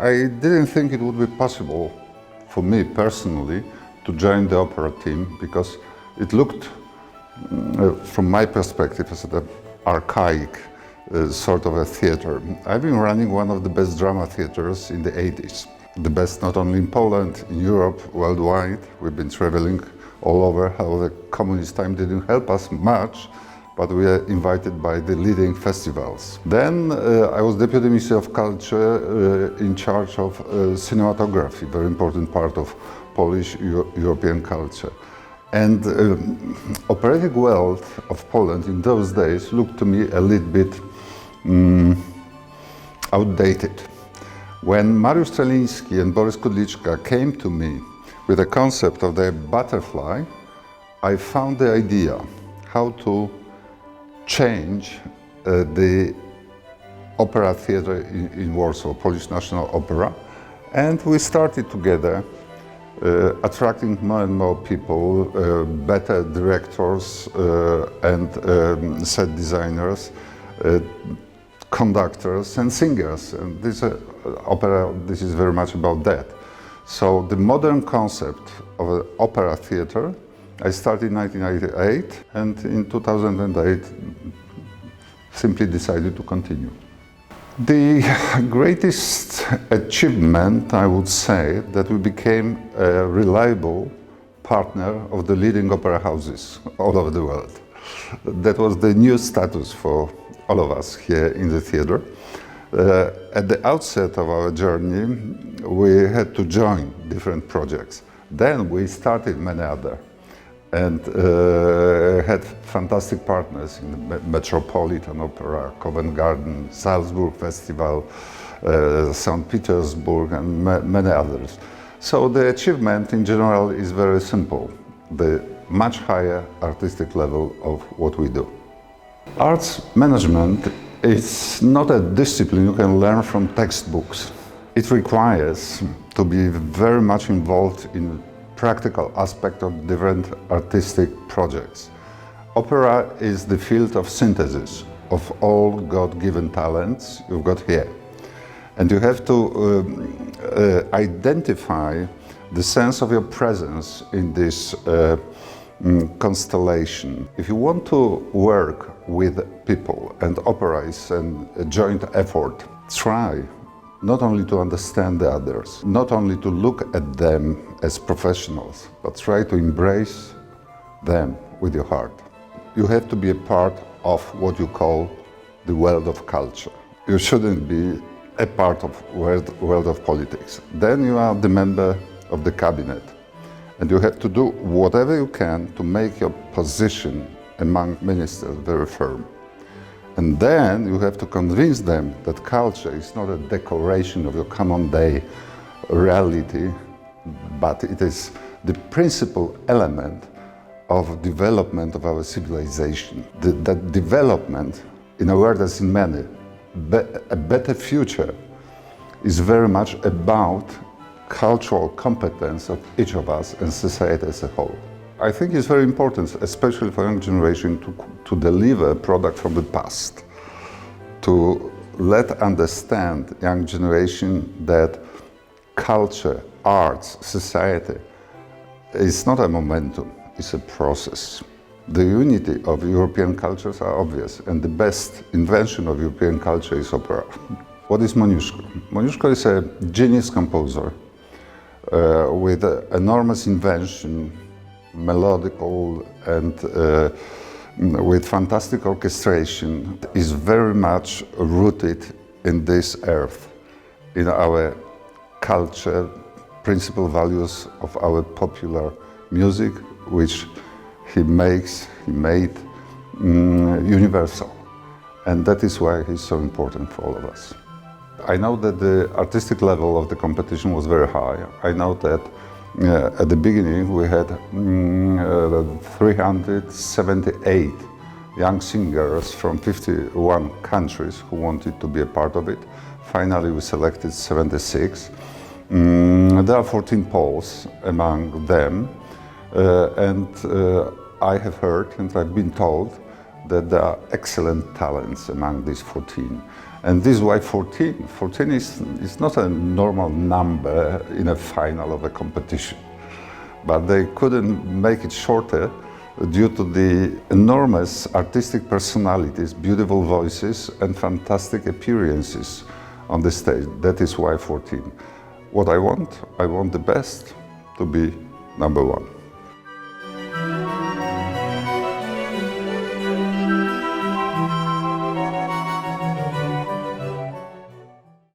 I didn't think it would be possible for me personally to join the opera team because it looked, from my perspective, as an archaic sort of a theater. I've been running one of the best drama theaters in the 80s. The best not only in Poland, in Europe, worldwide. We've been traveling all over. However, communist time didn't help us much, but we were invited by the leading festivals. Then I was Deputy Minister of Culture in charge of cinematography, very important part of Polish European culture. And operatic world of Poland in those days looked to me a little bit outdated. When Mariusz Streliński and Borys Kudliczka came to me with the concept of the butterfly, I found the idea how to change the opera theater in Warsaw, Polish National Opera, and we started together attracting more and more people, better directors and set designers, conductors and singers. And this opera, this is very much about that. So the modern concept of an opera theater, I started in 1998, and in 2008 simply decided to continue. The greatest achievement, I would say, that we became a reliable partner of the leading opera houses all over the world. That was the new status for all of us here in the theater. At the outset of our journey, we had to join different projects. Then we started many other and had fantastic partners in the Metropolitan Opera, Covent Garden, Salzburg Festival, St. Petersburg, and many others. So the achievement in general is very simple, the much higher artistic level of what we do. Arts management is not a discipline you can learn from textbooks. It requires to be very much involved in practical aspect of different artistic projects. Opera is the field of synthesis of all God-given talents you've got here. And you have to identify the sense of your presence in this constellation. If you want to work with people, and opera is a joint effort, try not only to understand the others, not only to look at them as professionals, but try to embrace them with your heart. You have to be a part of what you call the world of culture. You shouldn't be a part of world of politics. Then you are the member of the cabinet, and you have to do whatever you can to make your position among ministers very firm. And then you have to convince them that culture is not a decoration of your common day reality, but it is the principal element of development of our civilization. That development, in a word as in many, a better future, is very much about cultural competence of each of us and society as a whole. I think it's very important, especially for young generation, to deliver a product from the past, to let understand young generation that culture, arts, society is not a momentum, it's a process. The unity of European cultures are obvious, and the best invention of European culture is opera. What is Moniuszko? Moniuszko is a genius composer with enormous invention, melodical and with fantastic orchestration, is very much rooted in this earth, in our culture, principal values of our popular music, which he made universal. And that is why he's so important for all of us. I know that the artistic level of the competition was very high. I know that at the beginning we had 378 young singers from 51 countries who wanted to be a part of it. Finally we selected 76. There are 14 Poles among them, and I have heard and I've been told that there are excellent talents among these 14. And this is why 14. 14 is not a normal number in a final of a competition. But they couldn't make it shorter due to the enormous artistic personalities, beautiful voices, and fantastic appearances on the stage. That is why 14. What I want the best to be number one.